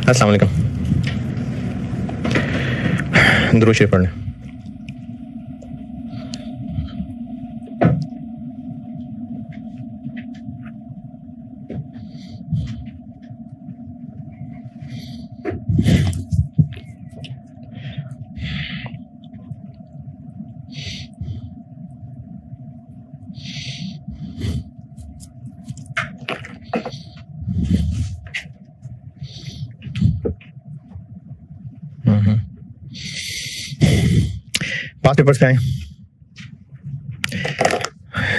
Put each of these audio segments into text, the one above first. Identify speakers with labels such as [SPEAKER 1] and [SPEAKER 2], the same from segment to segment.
[SPEAKER 1] अस्सलाम वालेकुम। दुरूद शरीफ पढ़ लें। पास पेपर्स पे आए।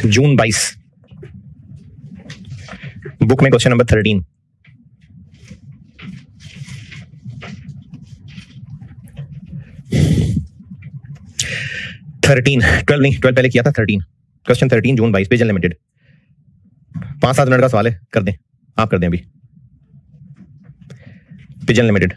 [SPEAKER 1] जून 22 बुक में क्वेश्चन नंबर 13। ट्वेल्व पहले किया था। 13 क्वेश्चन 13 जून 22 पेज अनलिमिटेड। 5-7 मिनट का सवाल है, कर दें आप, कर दें अभी। Page unlimited.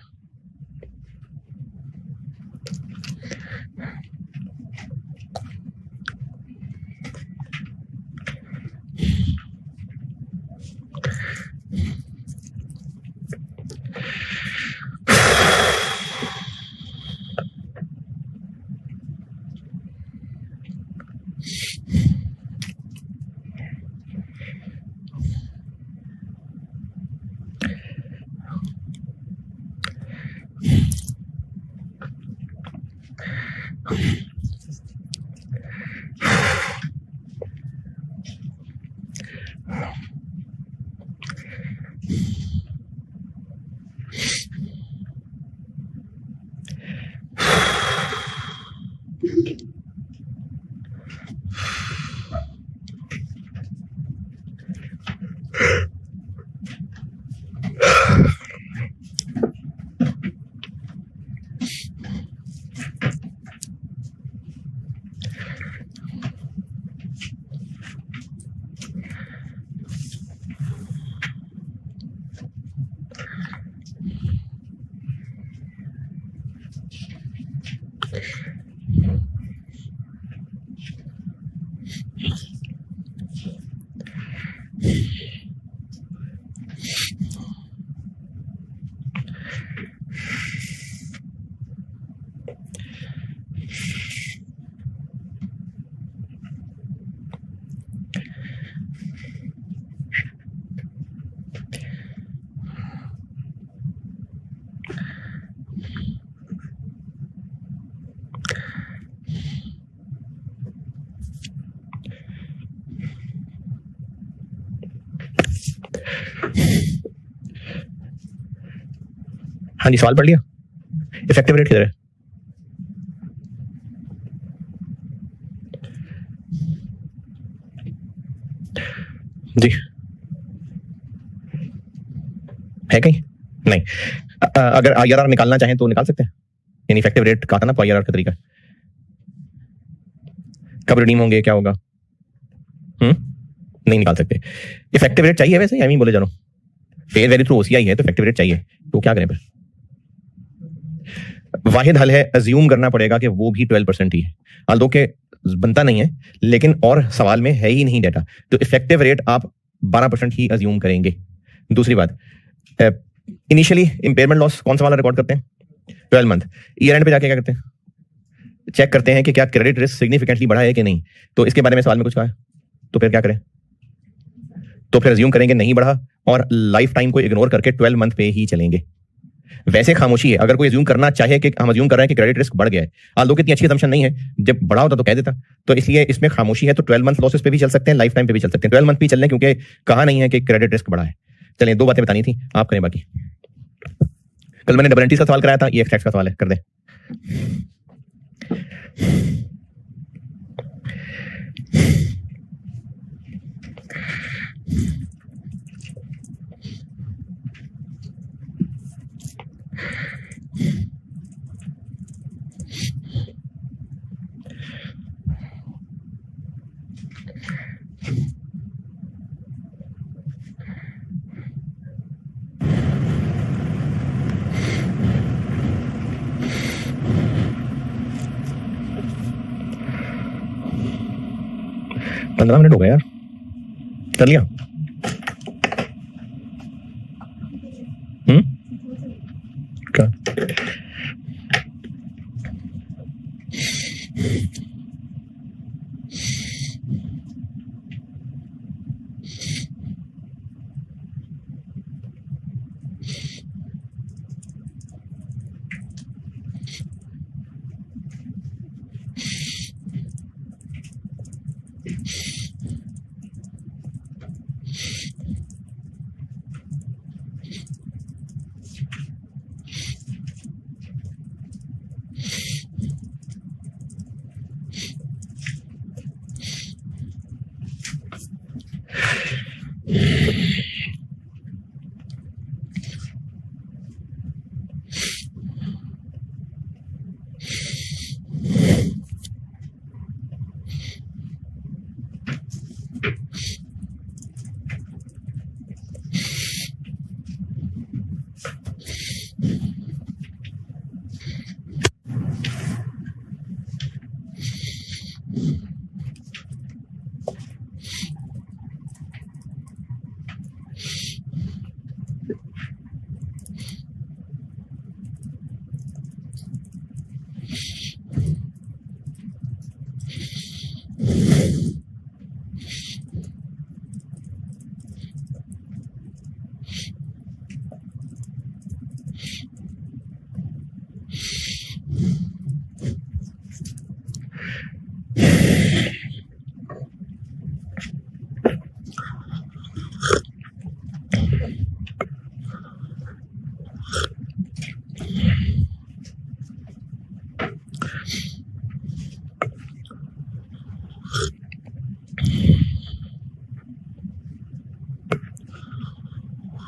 [SPEAKER 1] हाँ जी, सवाल पढ़ लिया। इफेक्टिव रेट किधर है? जी है कहीं? नहीं। अगर IRR निकालना चाहें तो निकाल सकते हैं। यानी इफेक्टिव रेट कहा था ना, IRR का तरीका। कब रिडीम होंगे, क्या होगा? नहीं निकाल सकते। इफेक्टिव रेट चाहिए वैसे, आई मीन बोले जा रहा हूं। फेयर वैल्यू थ्रू OCI है तो इफेक्टिव रेट चाहिए, तो क्या करें फिर? वाहिद हल है, अज्यूम करना पड़ेगा कि वो भी 12% ही है। हाल दो के बनता नहीं है, लेकिन और सवाल में है ही नहीं डाटा, तो इफेक्टिव रेट आप 12% ही अज्यूम करेंगे। दूसरी बात, इनिशियली इंपेयरमेंट लॉस कौन सा वाला रिकॉर्ड करते हैं? 12 मंथ। ईयर एंड पे जाके क्या करते हैं? चेक करते हैं कि क्या क्रेडिट रिस्क सिग्निफिकेंटली बढ़ा है कि नहीं। तो इसके बारे में सवाल में कुछ कहा है, तो फिर क्या करें? तो फिर अज्यूम करेंगे नहीं बढ़ा और लाइफ टाइम को इग्नोर करके 12 मंथ पे ही चलेंगे। वैसे खामोशी है। अगर कोई अज्यूम करना चाहे कि हम अज्यूम कर रहे हैं कि क्रेडिट रिस्क बढ़ गया है, हाल दो कितनी अच्छी असम्पशन नहीं है, जब बढ़ा होता तो कह देता। तो इसलिए इसमें खामोशी है, तो 12 मंथ लॉसेस पे भी चल सकते हैं, लाइफ टाइम पे भी चल सकते हैं। 12 मंथ भी चल रहे क्योंकि कहा नहीं है कि क्रेडिट रिस्क बढ़ा है। चलिए, 2 बातें बतानी थी, आप करें बाकी। कल मैंने डबल एंट्रीज का सवाल कराया था, ये एक्स टैक्स का सवाल है, कर दें। पंद्रह मिनट हो गए यार, कर लिया।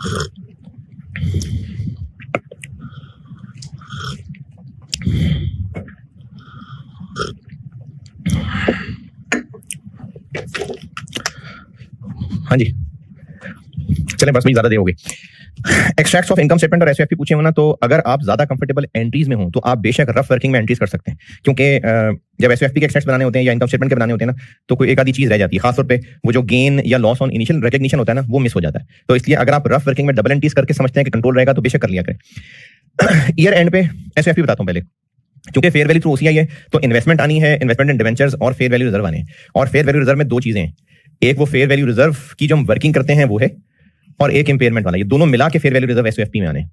[SPEAKER 1] हाँ जी, चलें बस भाई ज्यादा देर हो गई। एक्सट्रैक्ट्स ऑफ इनकम स्टेटमेंट और एसओएफपी पूछे हो ना, तो अगर आप ज्यादा कंफर्टेबल एंट्रीज में हो तो आप बेशक रफ वर्किंग में एंट्रीज कर सकते हैं, क्योंकि जब एसओएफपी के एक्सट्रैक्ट्स बनाने होते हैं या इनकम स्टेटमेंट के बनाने होते हैं ना, तो कोई एक आधी चीज रह जाती है, खासतौर पे वो जो गेन या लॉस ऑन इनिशियल रिकग्निशन होता है ना, वो मिस हो जाता है। तो इसलिए अगर आप रफ वर्किंग में डबल एंट्रीज करके समझते हैं कि कंट्रोल रहेगा तो बेशक कर लिया करें। ईयर एंड पे एसओएफपी बताता हूं पहले, क्योंकि फेयर वैल्यू थ्रू ओसीआई है तो इन्वेस्टमेंट आनी है, इन्वेस्टमेंट इन डिवेंचर्स और फेयर वैल्यू रिजर्व आने हैं। और फेयर वैल्यू रिजर्व में दो चीजें हैं, एक वो फेयर वैल्यू रिजर्व की जो हम वर्किंग करते हैं वो है, और एक इंपेयरमेंट वाला। ये दोनों मिला के फेयर वैल्यू रिजर्व एसओएफपी में आने।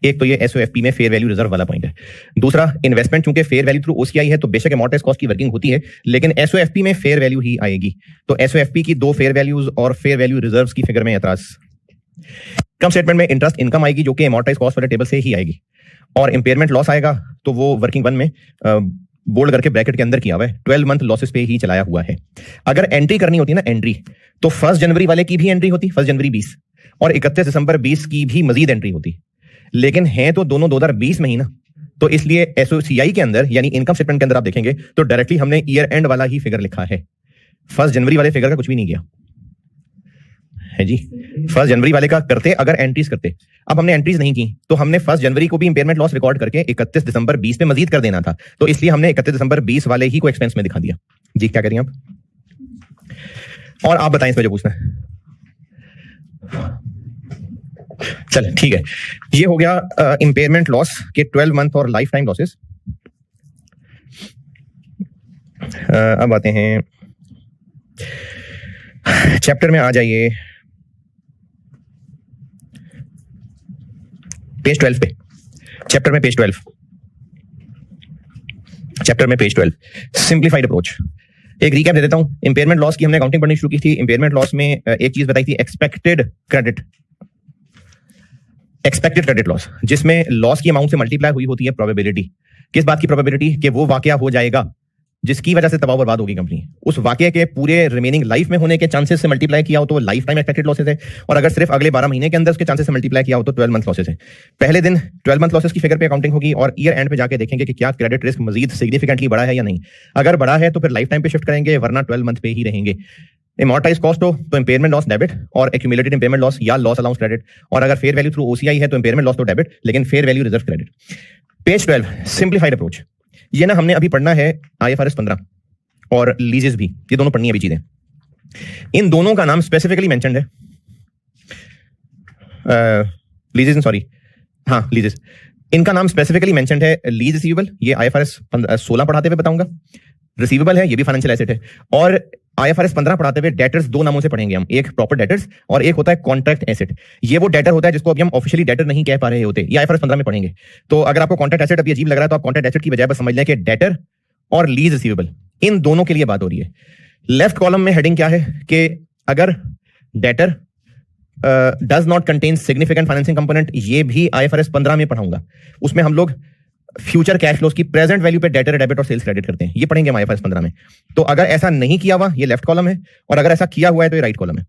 [SPEAKER 1] एक तो ये एसओएफपी में फेयर वैल्यू रिजर्व वाला पॉइंट है। दूसरा, इन्वेस्टमेंट चूंकि फेयर वैल्यू थ्रू ओसीआई है तो बेशक अमॉर्टाइज्ड कॉस्ट की वर्किंग होती है, लेकिन एसओएफपी में फेयर वैल्यू ही आएगी। तो एसओएफपी की दो फेयर वैल्यूज और फेयर वैल्यू रिजर्व्स की फिगर में एतराज। इनकम स्टेटमेंट में इंटरेस्ट इनकम आएगी जो कि अमॉर्टाइज्ड कॉस्ट वाले टेबल से ही आएगी, और इंपेयरमेंट लॉस आएगा तो वो वर्किंग वन में बोल्ड करके ब्रैकेट के अंदर किया हुआ है, 12 मंथ लॉसेस पे ही चलाया हुआ है। अगर एंट्री करनी होती है ना एंट्री, तो 1 जनवरी वाले की भी एंट्री होती, 1 जनवरी 20, और 31 दिसंबर 20 की भी मजीद एंट्री होती, लेकिन है तो दोनों 2020 में ही ना। तो इसलिए एसओसीआई के अंदर यानी इनकम स्टेटमेंट के अंदर आप देखेंगे तो डायरेक्टली हमने ईयर एंड वाला ही फिगर लिखा है, 1 जनवरी वाले फिगर का कुछ भी नहीं किया है जी। 1 जनवरी वाले का करते अगर एंट्रीज करते, अब हमने एंट्रीज नहीं की तो हमने 1 जनवरी को भी इंपेयरमेंट लॉस रिकॉर्ड करके 31 दिसंबर 20 पे मजीद कर देना था, तो इसलिए हमने 31 दिसंबर 20 वाले ही को एक्सपेंस में दिखा दिया जी। क्या करिए आप, और आप बताएं इसमें जो पूछना है। चल ठीक है, ये हो गया इंपेयरमेंट लॉस के 12 मंथ और लाइफ टाइम लॉसेस। अब आते हैं चैप्टर में, आ जाइए पेज 12 पे। चैप्टर में पेज 12, चैप्टर में पेज 12 सिंप्लीफाइड अप्रोच। एक रिकैप दे देता हूं। इंपेयरमेंट लॉस की हमने काउंटिंग पढ़नी शुरू की थी। इंपेयरमेंट लॉस में एक चीज बताई थी, एक्सपेक्टेड क्रेडिट लॉस, जिसमें लॉस की अमाउंट से मल्टीप्लाई हुई होती है प्रोबेबिलिटी। किस बात की प्रोबेबिलिटी? कि वो वाकया हो जाएगा जिसकी वजह से तबाह बर्बाद होगी कंपनी। उस वाकये के पूरे रिमेनिंग लाइफ में होने के चांसेस से मल्टीप्लाई किया हो तो वो लाइफ टाइम एक्सपेक्टेड लॉसेस है, और अगर सिर्फ अगले 12 महीने के अंदर उसके चांसेस से मल्टीप्लाई किया हो तो 12 मंथ लॉसेस है। पहले दिन 12 मंथ लॉसेस की फिगर पे अकाउंटिंग होगी, और ईयर एंड पे जाके देखेंगे कि क्या क्रेडिट रिस्क मजीद सिग्निफिकेंटली बढ़ा है या नहीं। अगर बढ़ा है तो फिर लाइफ टाइम पे शिफ्ट करेंगे, वरना 12 मंथ पे ही रहेंगे। इमोर्टाइज कॉस्ट हो तो इंपेयरमेंट लॉस डेबिट और एक्यूमुलेटेड इंपेयरमेंट लॉस या लॉस अलाउंस क्रेडिट, और अगर फेयर वैल्यू थ्रू ओसीआई है तो इंपेयरमेंट लॉस तो डेबिट, लेकिन fair value reserve credit. Page 12 simplified approach. ये ना हमने अभी पढ़ना है आईएफआरएस 15 और लीजेस भी, ये दोनों पढ़नी है अभी चीजें। इन दोनों का नाम स्पेसिफिकली मेंशन्ड है, लीजेस सॉरी, हाँ लीजेस, इनका नाम स्पेसिफिकली मेंशन्ड है। लीज रिसीवेबल, ये आईएफआरएस 16 पढ़ाते हुए बताऊंगा। रिसीवेबल है, ये भी फाइनेंशियल एसेट है। और आईएफआरएस 15 पढ़ाते हुए डेटर्स दो नामों से पढ़ेंगे हम, एक प्रॉपर डेटर्स और एक होता है कॉन्ट्रैक्ट एसेट। ये वो डेटर होता है जिसको अभी हम ऑफिशियली डेटर नहीं कह पा रहे होते, ये आईएफआरएस 15 में पढ़ेंगे। तो अगर आपको कॉन्ट्रैक्ट एसेट अभी अजीब लग रहा है तो आप कॉन्ट्रैक्ट एसेट की बजाय बस समझ लें कि डेटर और लीज रिसीवेबल, इन दोनों के लिए बात हो रही है। लेफ्ट कॉलम में हेडिंग क्या है कि अगर debtor does not contain significant financing component, ये भी आईएफआरएस 15 में पढ़ाऊंगा। उसमें हम लोग फ्यूचर कैश फ्लोज की प्रेजेंट वैल्यू पे डेटर, डेबिट और सेल्स क्रेडिट करते हैं, ये पढ़ेंगे हम आईएफआरएस 15 में। तो अगर ऐसा नहीं किया हुआ, ये लेफ्ट कॉलम है, और अगर ऐसा किया हुआ है तो ये राइट कॉलम है।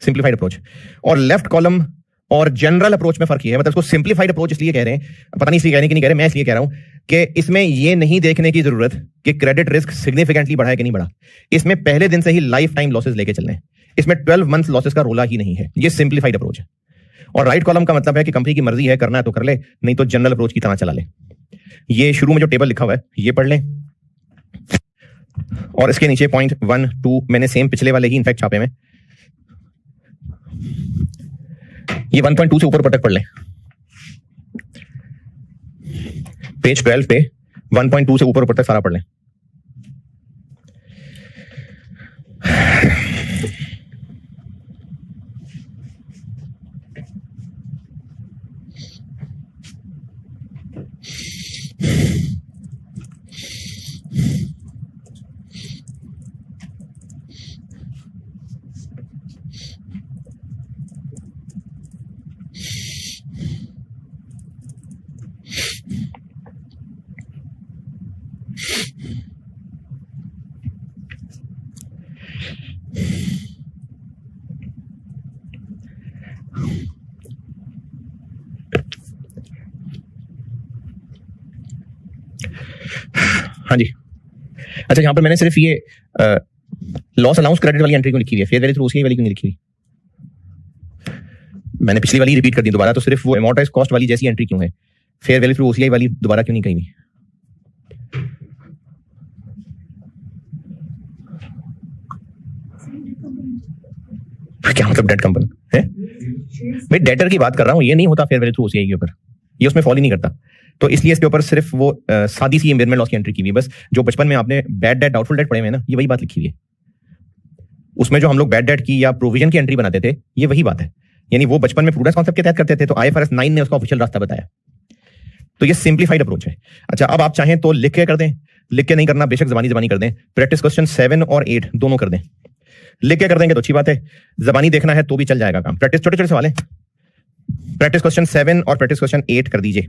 [SPEAKER 1] सिंप्लीफाइड अप्रोच और लेफ्ट कॉलम और जनरल अप्रोच में फर्क ये है, मतलब इसको सिंप्लीफाइड अप्रोच इसलिए कह रहे हैं, पता नहीं इसलिए कहने कि नहीं कह रहे, मैं इसलिए कह रहा हूं कि इसमें ये नहीं देखने की जरूरत कि क्रेडिट रिस्क सिग्निफिकेंटली बढ़ा है कि नहीं बढ़ा। इसमें पहले दिन से ही लाइफ टाइम लॉसेस लेके चलने हैं, इसमें 12 मंथ लॉसेस का रोला ही नहीं है। ये सिंप्लीफाइड अप्रोच है। और राइट कॉलम का मतलब है कि कंपनी की मर्जी है, करना है तो कर ले, नहीं तो जनरल अप्रोच की तरह चला ले। ये शुरू में जो टेबल लिखा हुआ है ये पढ़ लें, और इसके नीचे पॉइंट 1, 2 मैंने सेम पिछले वाले ही इनफैक्ट छापे में, ये 1.2 से ऊपर तक पढ़ लें। पेज 12 पे 1.2 से ऊपर तक सारा पढ़ लें। हाँ जी, अच्छा यहाँ पर मैंने सिर्फ ये लॉस अलाउंस क्रेडिट वाली एंट्री क्यों लिखी हुई है, फेयर वैल्यू थ्रू ओसीआई वाली क्यों नहीं लिखी हुई? मैंने पिछली वाली रिपीट कर दी दोबारा, तो सिर्फ वो अमोर्टाइज कॉस्ट वाली जैसी एंट्री क्यों है, फेयर वैल्यू थ्रू ओसीआई वाली दोबारा क्यों नहीं कही हुई? क्या मतलब डेट कंपनी है? मैं डेटर की बात कर रहा हूँ, ये नहीं होता फेयर वैल्यू थ्रू ओसीआई के ऊपर, ये उसमें फॉलो ही नहीं करता। तो इसलिए इसके ऊपर सिर्फ वो सादी सी इम्बेयरमेंट लॉस की एंट्री की हुई है बस। जो बचपन में आपने बैड डेट डाउटफुल डेट पढ़े हुए हैं ना, ये वही बात लिखी हुई है। उसमें जो हम लोग बैड डेट की या प्रोविजन की एंट्री बनाते थे, ये वही बात है। यानी वो बचपन में प्रूडेंस कॉन्सेप्ट के तहत करते थे, तो आईएफआरएस 9 ने उसका ऑफिशियल रास्ता बताया। तो ये सिंप्लीफाइड अप्रोच है। अच्छा, अब आप चाहें तो लिख के कर दें, लिख के नहीं करना बेशक जबानी कर दें, प्रैक्टिस क्वेश्चन 7 और 8 दोनों कर दें। लिख के कर देंगे तो अच्छी बात है, जबानी देखना है तो भी चल जाएगा काम। प्रैक्टिस छोटे छोटे सवाल है, प्रैक्टिस क्वेश्चन 7 और प्रैक्टिस क्वेश्चन 8 कर दीजिए।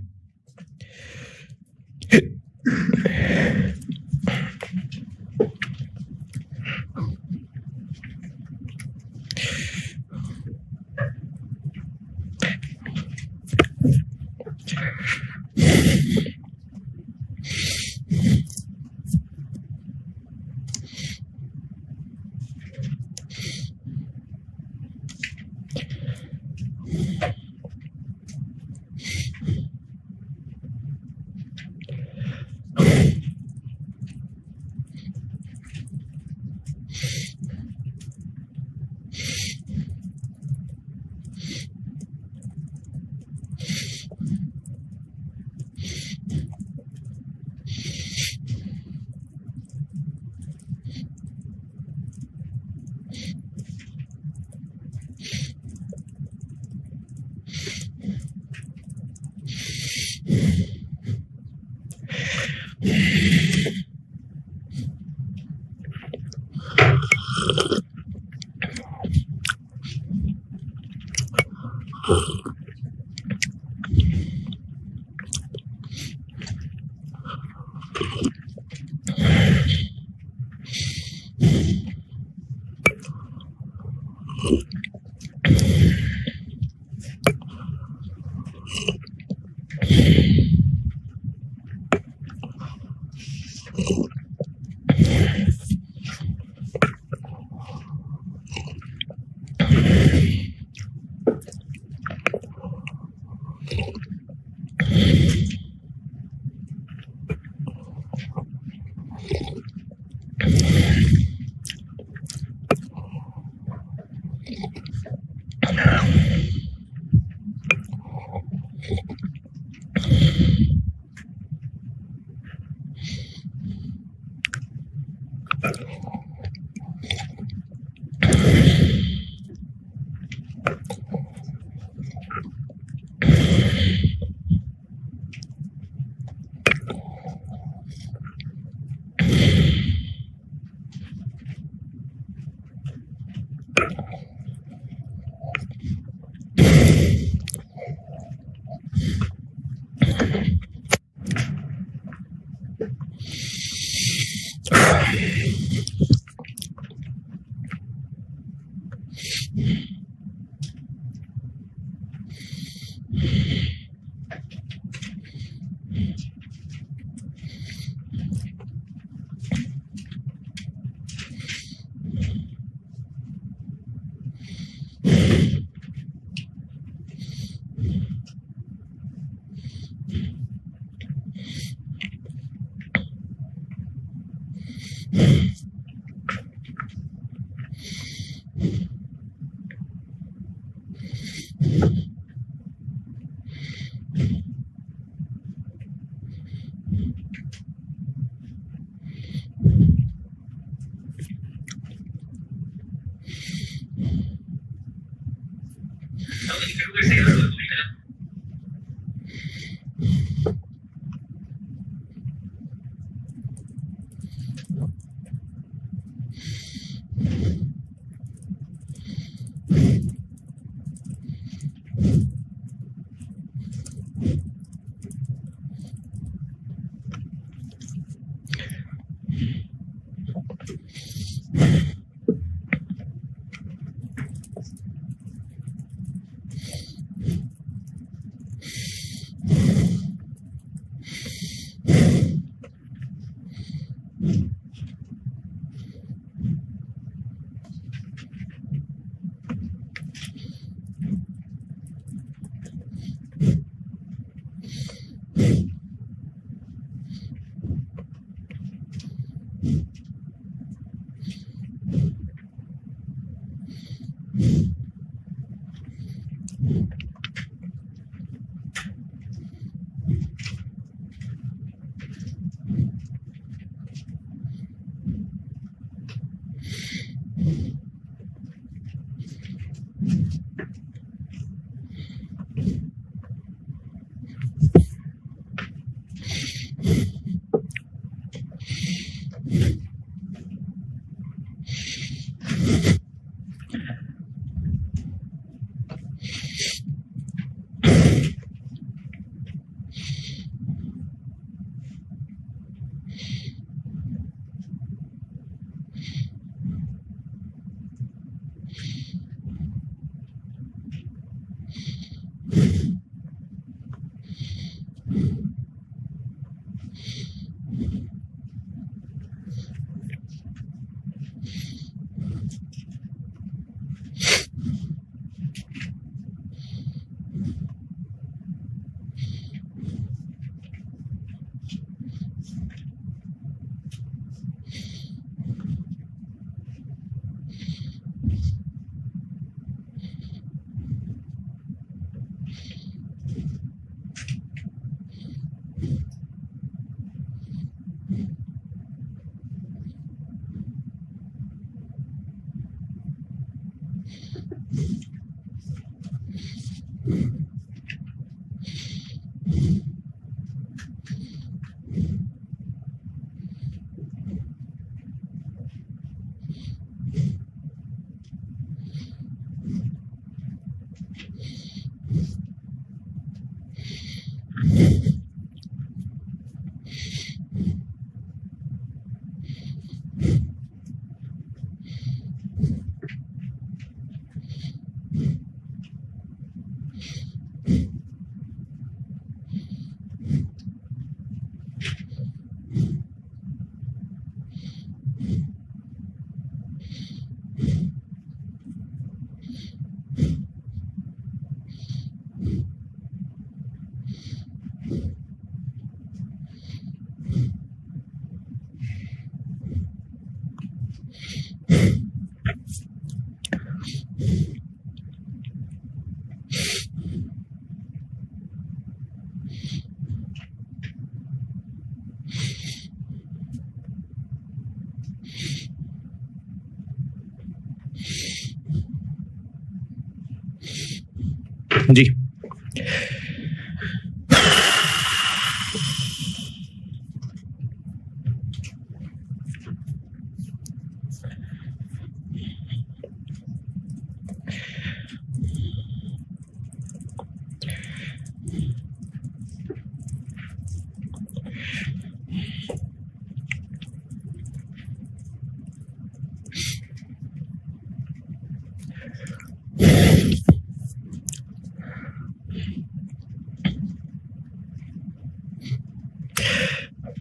[SPEAKER 1] जी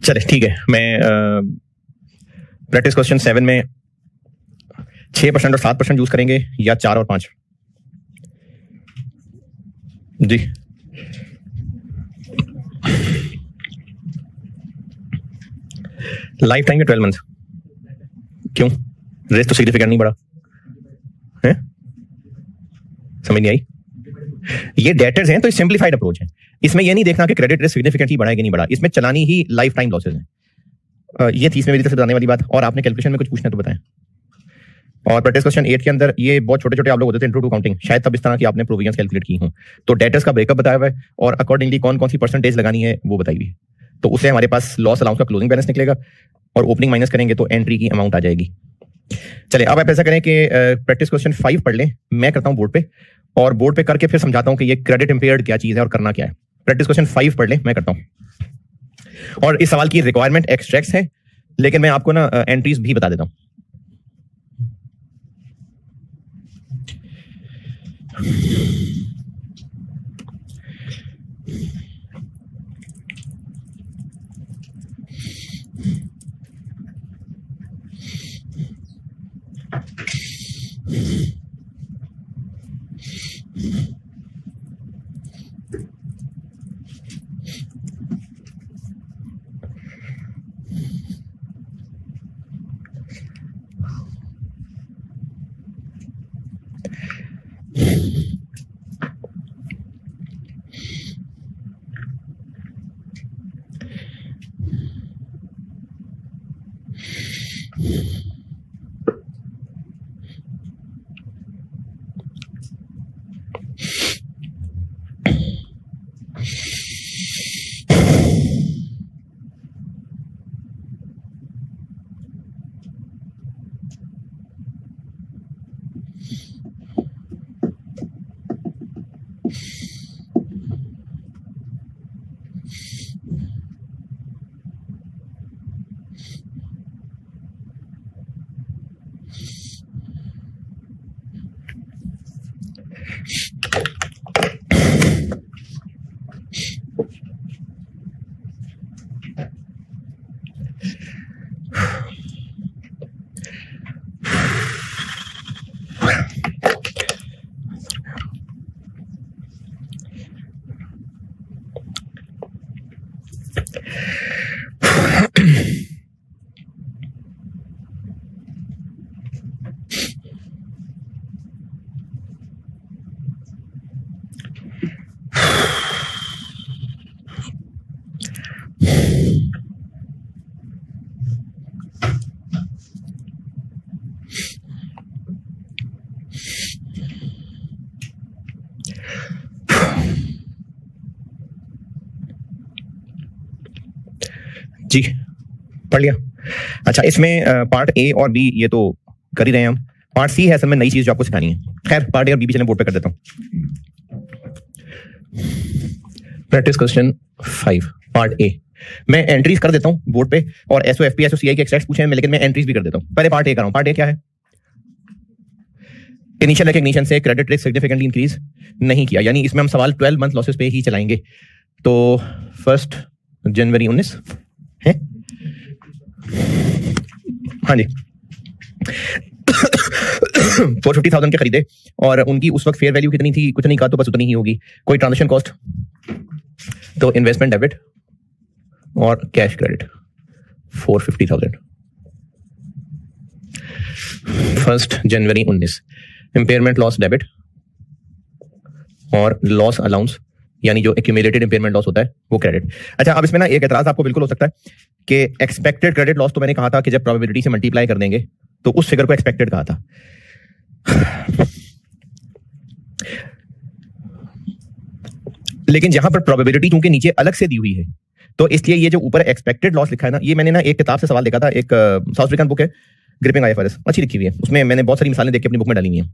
[SPEAKER 1] चले ठीक है, मैं प्रैक्टिस क्वेश्चन 7 में 6% और 7% यूज करेंगे या 4 और 5? जी लाइफ टाइम या 12 मंथ? क्यों? रेट तो सिग्निफिकेंट नहीं बढ़ा है, समझ नहीं आई? ये डेटर्स हैं तो सिंप्लीफाइड अप्रोच है। इसमें ये नहीं देखना कि क्रेडिट रिस्क सिग्निफिकेंटली बढ़ा है कि नहीं बढ़ा, इसमें चलानी ही लाइफ टाइम लॉसेज है। ये थी इसमें मेरी तरफ से बताने वाली बात। और आपने कैलकुलेशन में कुछ पूछना तो बताएं। और प्रैक्टिस क्वेश्चन 8 के अंदर ये बहुत छोटे छोटे आप लोग होते थे इंट्रो टू काउंटिंग, शायद तब इस तरह की आपने प्रोविजंस कैलकुलेट की हों, तो डेटर्स का ब्रेकअप बताया हुआ है और अकॉर्डिंगली कौन कौन सी परसेंटेज लगानी है वो बताई हुई है। तो उससे हमारे पास लॉस अलाउंस का क्लोजिंग बैलेंस निकलेगा और ओपनिंग माइनस करेंगे तो एंट्री की अमाउंट आ जाएगी। चले अब आप ऐसा करें कि प्रैक्टिस क्वेश्चन 5 पढ़ लें, मैं करता हूं बोर्ड पे, और बोर्ड पे करके फिर समझाता हूं कि ये क्रेडिट इंपेयर्ड क्या चीज है और करना क्या है। प्रैक्टिस क्वेश्चन 5 पढ़ लें, मैं करता हूं। और इस सवाल की रिक्वायरमेंट एक्सट्रैक्ट्स है, लेकिन मैं आपको ना एंट्रीज भी बता देता हूं। जी पढ़ लिया। अच्छा, इसमें पार्ट ए और बी ये तो कर ही रहे हैं हम। पार्ट सी है असल में नई चीज जो आपको सिखानी है। खैर पार्ट ए और बी भी चलें बोर्ड पे कर देता हूँ। Practice question 5 part A. मैं एंट्रीज कर देता हूँ बोर्ड पे और एसओएफपी एसओसीआई के एक्सट्रैक्ट्स पूछे हैं, लेकिन मैं एंट्रीज भी कर देता हूँ। पहले पार्ट ए कर रहा हूँ। पार्ट ए क्या है? इनिशियल रिकग्निशन से क्रेडिट रिस्क सिग्निफिकेंटली इंक्रीज नहीं किया, यानी इसमें हम सवाल 12 मंथ लॉसेस पे ही चलाएंगे। तो 1 जनवरी 19 है, हाँ जी 450,000 के खरीदे और उनकी उस वक्त फेयर वैल्यू कितनी थी? कुछ नहीं कहा, तो बस उतनी ही होगी। कोई ट्रांजेक्शन कॉस्ट, तो इन्वेस्टमेंट डेबिट और कैश क्रेडिट 450,000। 1 जनवरी 19 इम्पेयरमेंट लॉस डेबिट और लॉस अलाउंस यानी जो एक्यूमुलेटेड इम्पेयरमेंट लॉस होता है वो क्रेडिट। अच्छा, अब इसमें ना एक एतराज आपको बिल्कुल हो सकता है कि एक्सपेक्टेड क्रेडिट लॉस तो मैंने कहा था कि जब प्रोबेबिलिटी से मल्टीप्लाई कर देंगे तो उस फिगर को एक्सपेक्टेड कहा था। लेकिन जहां पर प्रोबेबिलिटी चूंकि नीचे अलग से दी हुई है, तो इसलिए ये जो ऊपर एक्सपेक्टेड लॉस लिखा है ना, ये मैंने ना एक किताब से सवाल देखा था, एक साउथ अफ्रीकन बुक है ग्रिपिंग आईएफआरएस, अच्छी लिखी हुई है। उसमें मैंने बहुत सारी मिसालें देख के अपनी बुक में डाली हुई हैं,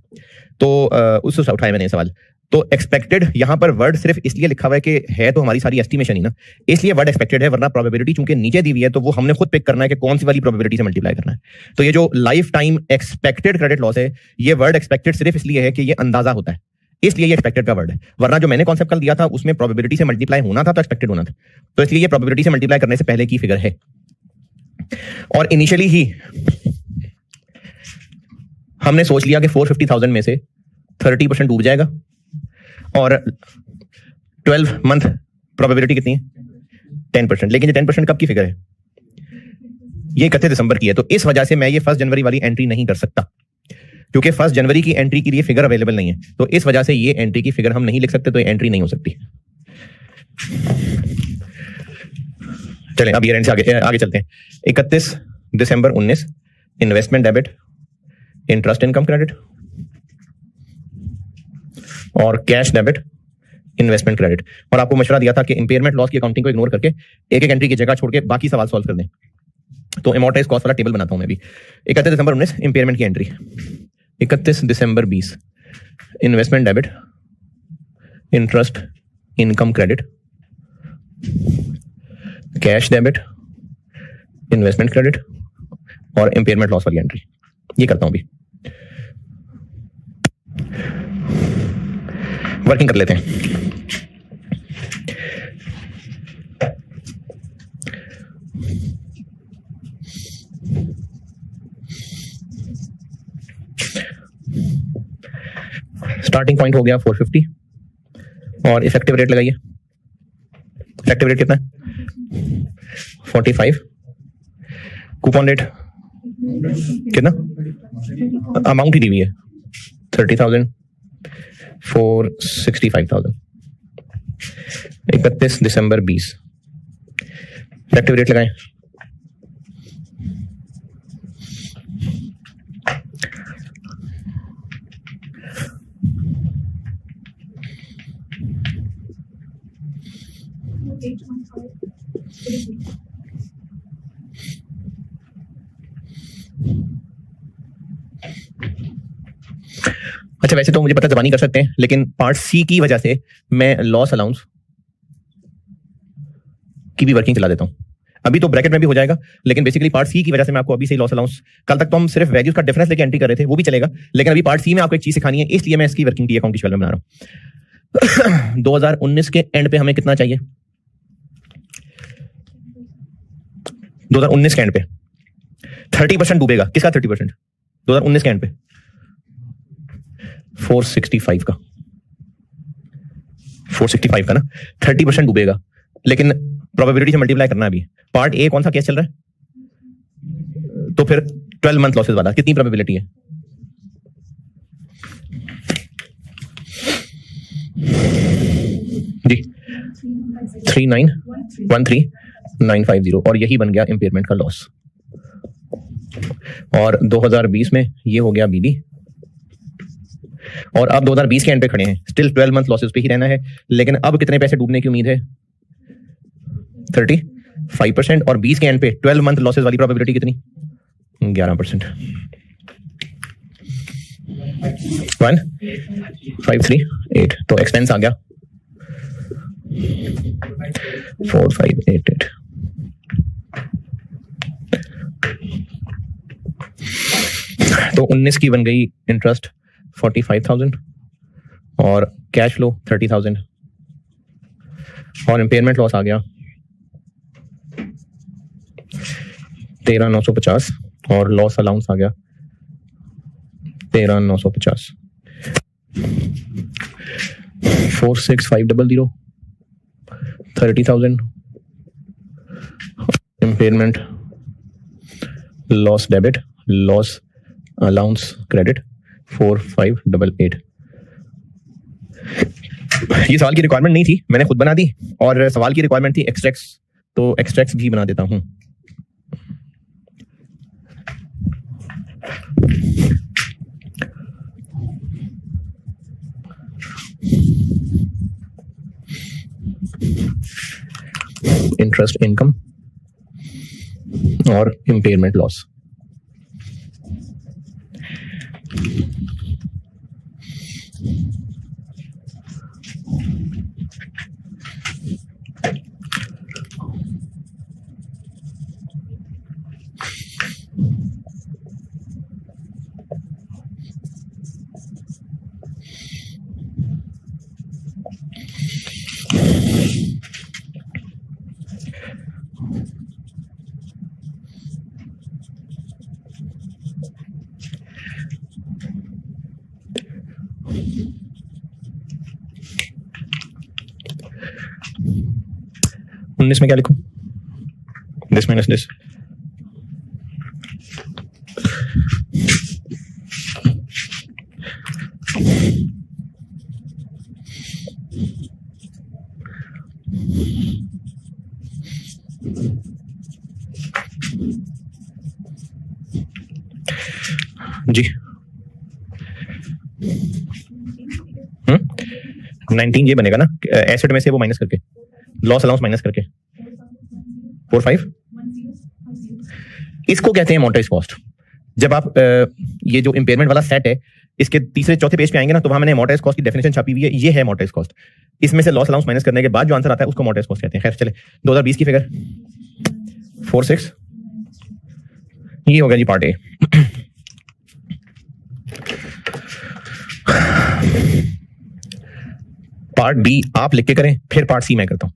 [SPEAKER 1] तो उससे उठाया मैंने सवाल। तो एक्सपेक्टेड यहां पर वर्ड सिर्फ इसलिए लिखा हुआ है कि है तो हमारी सारी एस्टिमेशन ही ना, इसलिए वर्ड एक्सपेक्टेड है, वरना प्रोबेबिलिटी चूंकि नीचे दी हुई है तो वो हमने खुद पिक करना है कि कौन सी वाली प्रोबेबिलिटी से मल्टीप्लाई करना है। तो ये जो life time expected credit loss है, ये वर्ड एक्सपेक्टेड सिर्फ इसलिए है कि ये अंदाजा होता है, इसलिए ये एक्सपेक्टेड का वर्ड है। वरना जो मैंने कॉन्सेप्ट कल दिया था उसमें प्रोबेबिलिटी से मल्टीप्लाई होना था तो एक्सपेक्टेड होना था, तो इसलिए ये प्रोबेबिलिटी से मल्टीप्लाई करने से पहले की फिगर है। और इनिशियली ही हमने सोच लिया कि 450,000 में से 30% डूब जाएगा और 12 मंथ प्रोबेबिलिटी कितनी है? 10%। लेकिन ये 10% कब की फिगर है? ये 31 दिसंबर की है। तो इस वजह से मैं ये 1 जनवरी वाली एंट्री नहीं कर सकता, क्योंकि 1 जनवरी की एंट्री के लिए फिगर अवेलेबल नहीं है। तो इस वजह से ये एंट्री की फिगर हम नहीं लिख सकते, तो ये एंट्री नहीं हो सकती। चलें अब ईयर एंड से आगे चलते हैं। 31 दिसंबर 19 investment debit, interest income credit और कैश डेबिट, इन्वेस्टमेंट क्रेडिट। और आपको मशवरा दिया था कि इंपेयरमेंट लॉस की अकाउंटिंग को इग्नोर करके एक एक एंट्री की जगह छोड़ के बाकी सवाल सॉल्व कर दें। तो अमोर्टाइज कॉस्ट वाला टेबल बनाता हूं मैं भी। 31 दिसंबर 19 इंपेयरमेंट की एंट्री, 31 दिसंबर 20 investment debit, interest income credit, cash debit, investment credit और इंपेयरमेंट लॉस वाली एंट्री। ये करता हूं अभी, वर्किंग कर लेते हैं। स्टार्टिंग पॉइंट हो गया 450 और इफेक्टिव रेट लगाइए। इफेक्टिव रेट कितना है? 45। कूपन रेट कितना? अमाउंट ही दी हुई है 30,000 for 65,000। 31 दिसंबर 20 इफेक्टिव रेट लगाएं। अच्छा वैसे तो मुझे पता जबानी कर सकते हैं, लेकिन पार्ट सी की वजह से मैं लॉस अलाउंस की भी वर्किंग चला देता हूं। अभी तो ब्रैकेट में भी हो जाएगा, लेकिन बेसिकली पार्ट सी की वजह से मैं आपको अभी से लॉस अलाउंस, कल तक तो हम सिर्फ वैल्यूज का डिफरेंस लेके एंट्री कर रहे थे, वो भी चलेगा, लेकिन अभी पार्ट सी में आपको एक चीज सिखानी है, इसलिए मैं इसकी वर्किंग डी अकाउंट की शक्ल में बना रहा हूं। 2019 के एंड पे हमें कितना चाहिए? 2019 के एंड पे 30% डूबेगा। किसका 30%? 2019 के एंड पे 465 का, 465 का ना 30% डूबेगा, लेकिन प्रोबेबिलिटी से मल्टीप्लाई करना अभी। पार्ट ए कौन सा केस चल रहा है? तो फिर 12 मंथ लॉसेस वाला कितनी प्रोबेबिलिटी है? जी 3913950, और यही बन गया इंपेयरमेंट का लॉस। और 2020 में ये हो गया बीडी, और अब 2020 के एंड पे खड़े हैं, स्टिल 12 मंथ लॉसेस पे ही रहना है, लेकिन अब कितने पैसे डूबने की उम्मीद है? 35%, और 20 के एंड पे 12 मंथ लॉसेस वाली प्रोबेबिलिटी कितनी? 11%। 1538, तो एक्सपेंस आ गया 4588। तो 19 की बन गई इंटरेस्ट 45,000 और कैश फ्लो 30,000, और इंपेयरमेंट लॉस आ गया 13,950, और लॉस अलाउंस आ गया 13,950। 46,500, 30,000 impairment loss debit, loss allowance credit 4588। ये सवाल की रिक्वायरमेंट नहीं थी, मैंने खुद बना दी, और सवाल की रिक्वायरमेंट थी एक्सट्रैक्ट्स, तो एक्सट्रैक्ट्स भी बना देता हूं। इंटरेस्ट इनकम और इंपेयरमेंट लॉस। उन्नीस में क्या लिखूं? This minus this. जी 19 ये बनेगा ना, एसेट में से वो माइनस करके, लॉस अलाउंस माइनस करके 45। इसको कहते हैं अमॉर्टाइज्ड कॉस्ट। जब आप ये जो इंपेयरमेंट वाला सेट है, इसके तीसरे चौथे पेज पे आएंगे ना, तो वहां मैंने अमॉर्टाइज्ड कॉस्ट की डेफिनेशन छापी हुई है। ये है अमॉर्टाइज्ड कॉस्ट। इसमें से लॉस अलाउंस माइनस करने के बाद जो आंसर आता है उसको अमॉर्टाइज्ड कॉस्ट कहते हैं। खैर चले, 2020 की फिगर 46, ये हो गया जी पार्ट ए। पार्ट बी आप लिख के करें, फिर पार्ट सी मैं करता हूं।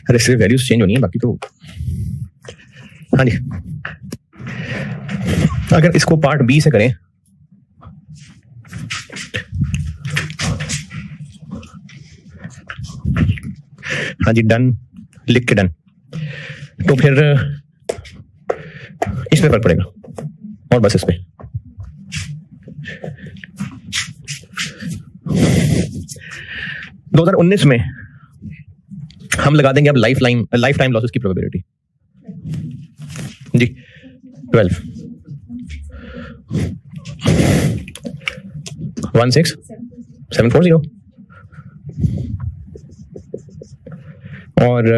[SPEAKER 1] अरे सिर्फ वैल्यूज चेंज होनी है, बाकी तो हाँ जी। अगर इसको पार्ट बी से करें, हाँ जी, डन लिख के डन, तो फिर इस पे फर्क पड़ेगा और बस इस पे। दो 2019 में हम लगा देंगे अब लाइफ टाइम लॉसेस की प्रोबेबिलिटी जी 12 16740 और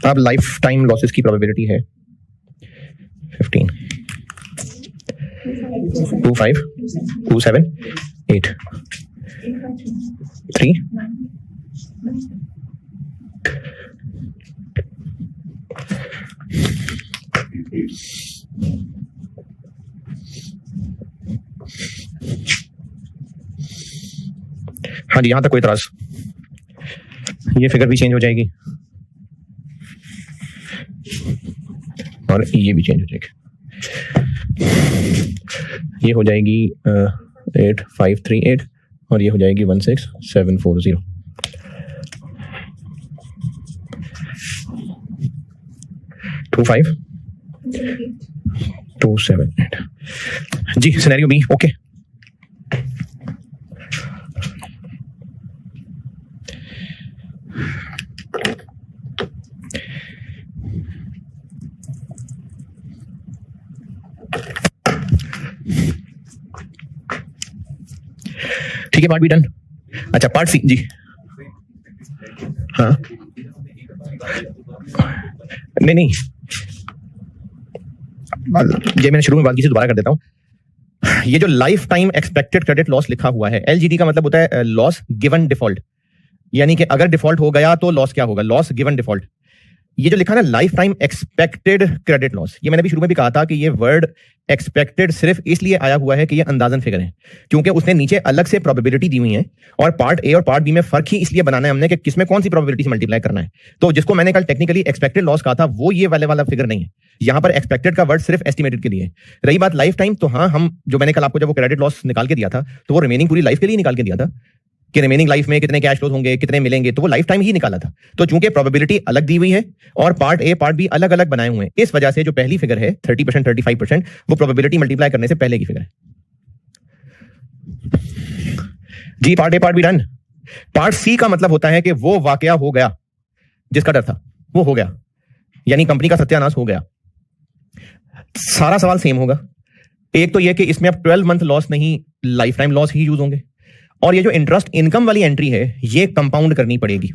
[SPEAKER 1] अब लाइफ टाइम लॉसेस की प्रोबेबिलिटी है 15 25 27 8 3 हाँ जी, यहां तक कोई इतराज? ये फिगर भी चेंज हो जाएगी और ये भी चेंज हो जाएगी। ये हो जाएगी 8538 और ये हो जाएगी 16740। टू 278 जी। Scenario B okay. ठीक है, पार्ट बी डन। अच्छा, पार्ट सी जी। हाँ नहीं, ये मैंने शुरू में बात की थी, दोबारा कर देता हूं। ये जो life time expected credit loss लिखा हुआ है, LGD का मतलब होता है लॉस गिवन डिफॉल्ट, यानी कि अगर डिफॉल्ट हो गया तो लॉस क्या होगा, लॉस गिवन डिफॉल्ट। ये जो लिखा ना life time expected credit loss, ये मैंने भी शुरू में भी कहा था कि ये वर्ड एक्सपेक्टेड सिर्फ इसलिए आया हुआ है कि ये अंदाजन फिगर है, क्योंकि उसने नीचे अलग से प्रोबेबिलिटी दी हुई है और पार्ट ए और पार्ट बी में फर्क ही इसलिए बनाना है हमने कि किसमें कौन सी प्रोबेबिलिटी से मल्टीप्लाई करना है। तो जिसको मैंने कल टेक्निकली एक्सपेक्टेड लॉस कहा था वो ये वाला फिगर नहीं है, यहां पर एक्सपेक्टेड का वर्ड सिर्फ एस्टिमेटेड के लिए है। रही बात लाइफ टाइम, तो हाँ, हम जो मैंने कल आपको जब वो क्रेडिट लॉस निकाल के दिया था तो वो रिमेनिंग पूरी लाइफ के लिए निकाल के दिया था कि रिमेनिंग लाइफ में कितने कैश फ्लोज होंगे, कितने मिलेंगे, तो वो लाइफ टाइम ही निकाला था। तो चूंकि प्रोबेबिलिटी अलग दी हुई है और पार्ट ए पार्ट बी अलग अलग बनाए हुए हैं, इस वजह से जो पहली फिगर है 30% 35% वो प्रोबेबिलिटी मल्टीप्लाई करने से पहले की फिगर है जी। Part A part B done. Part C का मतलब होता है कि वो वाकया हो गया जिसका डर था, वो हो गया, यानी कंपनी का सत्यानाश हो गया। सारा सवाल सेम होगा, एक तो यह कि इसमें अब 12 मंथ लॉस नहीं, लाइफ टाइम लॉस ही यूज होंगे, और ये जो इंटरेस्ट इनकम वाली एंट्री है ये कंपाउंड करनी पड़ेगी।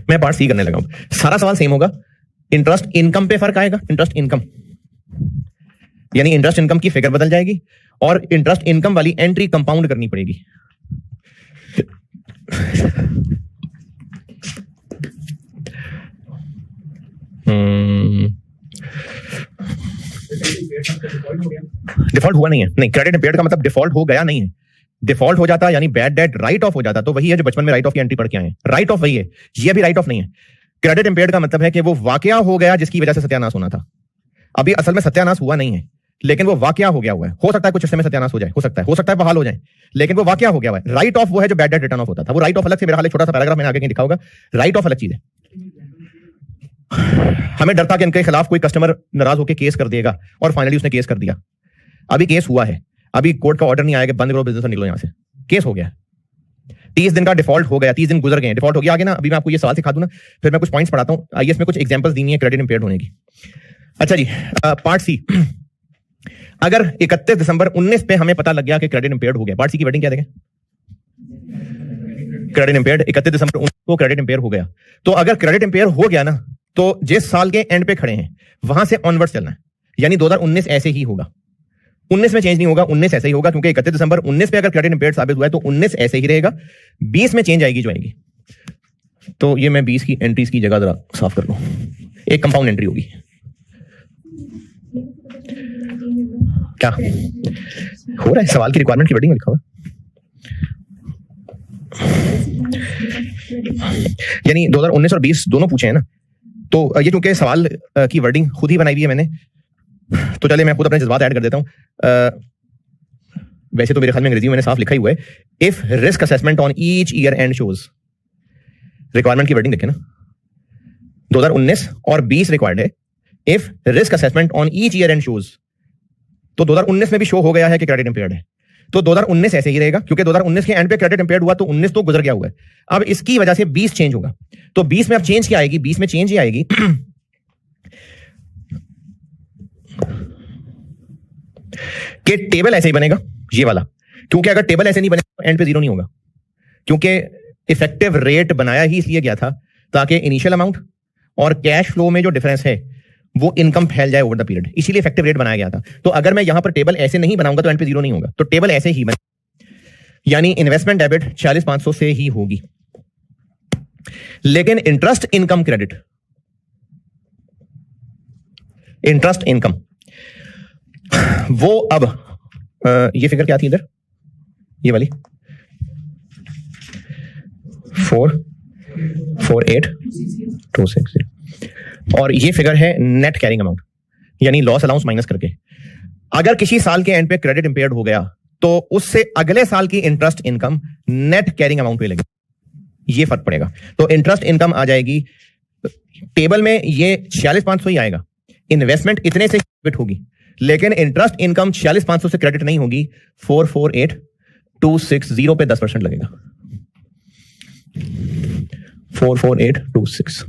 [SPEAKER 1] मैं पार्ट सी करने लगा हूं। सारा सवाल सेम होगा, इंटरेस्ट इनकम पे फर्क आएगा, इंटरेस्ट इनकम यानी इंटरेस्ट इनकम की फिगर बदल जाएगी और इंटरेस्ट इनकम वाली एंट्री कंपाउंड करनी पड़ेगी। डिफॉल्ट हुआ नहीं है, नहीं, क्रेडिट इंपेयर्ड का मतलब डिफॉल्ट हो गया नहीं है। डिफॉल्ट हो जाता यानी बैड डेट राइट ऑफ हो जाता तो वही है जो बचपन में राइट ऑफ की एंट्री पढ़ के आए, राइट ऑफ वही है, ये भी राइट ऑफ नहीं है। क्रेडिट इंपेयर्ड का मतलब है कि वो वाकया हो गया जिसकी वजह से सत्यानाश होना था। अभी असल में सत्यानाश हुआ नहीं है, लेकिन वो वाकया हो गया हुआ है। हो सकता है कुछ हिस्से में सत्यानाश हो जाए, हो सकता है बहाल हो जाए, लेकिन वो वाकया हो गया हुआ है। राइट ऑफ वो है जो बैड डेट रिटर्न ऑफ होता था, वो राइट ऑफ अलग से, मेरा हाल छोटा सा पैराग्राफ मैंने आगे कहीं लिखा होगा, राइट ऑफ अलग चीज है। हमें डर था कि इनके खिलाफ कोई कस्टमर नाराज होकर केस कर देगा और फाइनली उसने केस कर दिया। अभी केस हुआ है, अभी कोर्ट का ऑर्डर नहीं आया कि बंद करो बिजनेस और निकलो यहां से, केस हो गया। 30 दिन का डिफॉल्ट हो गया, 30 दिन गुजर गए, डिफॉल्ट हो गया। आगे ना अभी मैं आपको ये सवाल सिखा दूं ना, फिर मैं कुछ पॉइंट्स पढ़ाता हूं। आइए इसमें कुछ एग्जांपल्स दी है क्रेडिट इंपेयर्ड होने की। अच्छा जी, पार्ट सी। अगर 31 दिसंबर 19 पे हमें पता लग गया कि क्रेडिट इंपेयर्ड हो गया, पार्ट सी की वर्डिंग क्या देखें, क्रेडिट इंपेयर्ड 31 दिसंबर 19 को क्रेडिट इंपेयर हो गया। तो अगर क्रेडिट इंपेयर हो गया ना, तो जिस साल के एंड पे खड़े हैं वहां से ऑनवर्ड चलना है, यानी 2019 ऐसे ही होगा, 19 में चेंज नहीं होगा, 19 ऐसे ही होगा, क्योंकि 31 दिसंबर 19 पे अगर क्रेडिट इंपेयर्ड साबित हुआ है तो 19 ऐसे ही रहेगा। 20 में चेंज आएगी जो आएगी। तो ये मैं 20 की एंट्रीज की जगह जरा साफ कर लूं, एक कंपाउंड एंट्री होगी। क्या हो रहा है, सवाल की रिक्वायरमेंट की वर्डिंग में लिखा हुआ, यानी 2019 और 20 दोनों पूछे हैं ना, तो ये क्योंकि सवाल की वर्डिंग खुद ही बनाई हुई है मैंने, तो चले मैं खुद अपने जज्बात ऐड कर देता हूं। वैसे तो मेरे ख्याल में अंग्रेजी में मैंने साफ लिखा ही हुआ है, if risk assessment on each year and shows. Requirement की वर्डिंग देखें ना, 2019 और 20 रिक्वायर्ड है, if risk assessment on each year and shows. तो 2019 में भी शो हो गया है कि क्रेडिट इंपेयर्ड है, तो 2019 ऐसे ही रहेगा, क्योंकि 2019 के एंड पे क्रेडिट इंपेयर्ड हुआ तो 19 तो गुजर गया हुआ है। अब इसकी वजह से 20 चेंज होगा, तो 20 में अब चेंज क्या आएगी, 20 में चेंज ही आएगी कि टेबल ऐसे ही बनेगा ये वाला, क्योंकि अगर टेबल ऐसे नहीं बनेगा तो एंड पे जीरो नहीं होगा, क्योंकि इफेक्टिव रेट बनाया ही इसलिए गया था ताकि इनिशियल अमाउंट और कैश फ्लो में जो डिफरेंस है वो इनकम फैल जाए ओवर द पीरियड, इसीलिए इफेक्टिव रेट बनाया गया था। तो अगर मैं यहां पर टेबल ऐसे नहीं बनाऊंगा तो एंड पे जीरो नहीं होगा, तो टेबल ऐसे ही बने, यानी इन्वेस्टमेंट डेबिट 46,500 से ही होगी। लेकिन interest income credit, interest income वो अब ये फिगर क्या थी इधर, ये वाली 448,260, और ये फिगर है नेट कैरिंग अमाउंट, यानी लॉस अलाउंस माइनस करके। अगर किसी साल के एंड पे क्रेडिट इंपेयर्ड हो गया तो उससे अगले साल की interest income net carrying amount पे लगेगी, ये फर्क पड़ेगा। तो इंटरेस्ट इनकम आ जाएगी टेबल में, ये 46,500 ही आएगा, इन्वेस्टमेंट इतने से क्रेडिट होगी, लेकिन इंटरेस्ट इनकम 46,500 से क्रेडिट नहीं होगी, 448,260 पे 10% लगेगा, 448,260।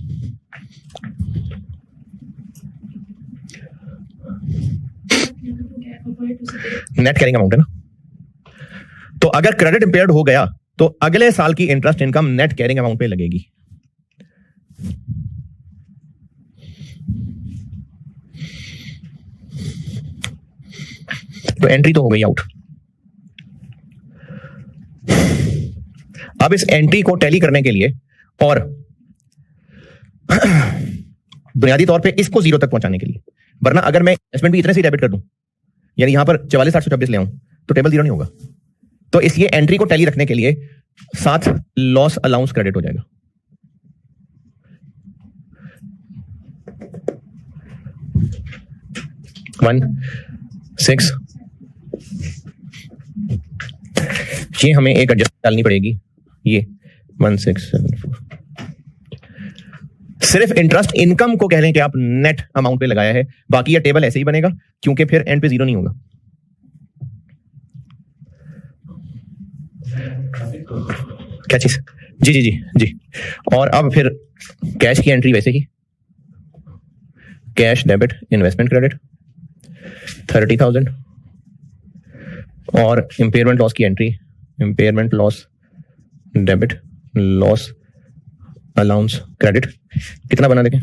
[SPEAKER 1] नेट कैरिंग अमाउंट है ना, तो अगर क्रेडिट इंपेयर्ड हो गया तो अगले साल की interest income net carrying amount पे लगेगी। तो एंट्री तो हो गई आउट। अब इस एंट्री को टैली करने के लिए और बुनियादी तौर पे इसको 0 तक पहुंचाने के लिए, वरना अगर मैं इन्वेस्टमेंट भी इतने से डेबिट कर दूं, यानी यहां पर 44,826 ले आऊं, तो टेबल 0 नहीं होगा। तो इसलिए एंट्री को टैली रखने के लिए साथ लॉस अलाउंस क्रेडिट हो जाएगा। वन सिक्स, ये हमें एक एडजस्ट डालनी पड़ेगी, ये 1674। सिर्फ इंटरेस्ट इनकम को कह लें कि आप नेट अमाउंट पे लगाया है, बाकी ये टेबल ऐसे ही बनेगा क्योंकि फिर एंड पे 0 नहीं होगा। क्या चीज? जी जी जी जी। और अब फिर कैश की एंट्री वैसे ही, कैश डेबिट इन्वेस्टमेंट क्रेडिट 30,000, और इंपेयरमेंट लॉस की entry, impairment loss debit loss allowance credit. कितना बना देखें?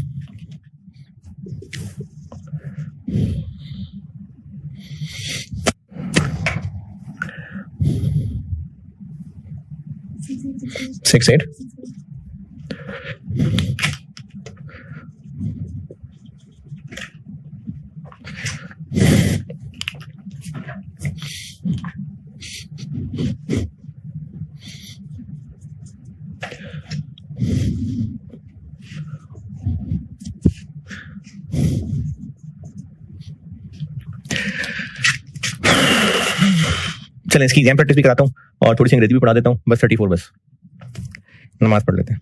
[SPEAKER 1] Six eight. चलें इसकी एग्जाम प्रैक्टिस भी कराता हूँ और थोड़ी सी अंग्रेजी भी पढ़ा देता हूँ, बस 34 बस नमाज पढ़ लेते हैं।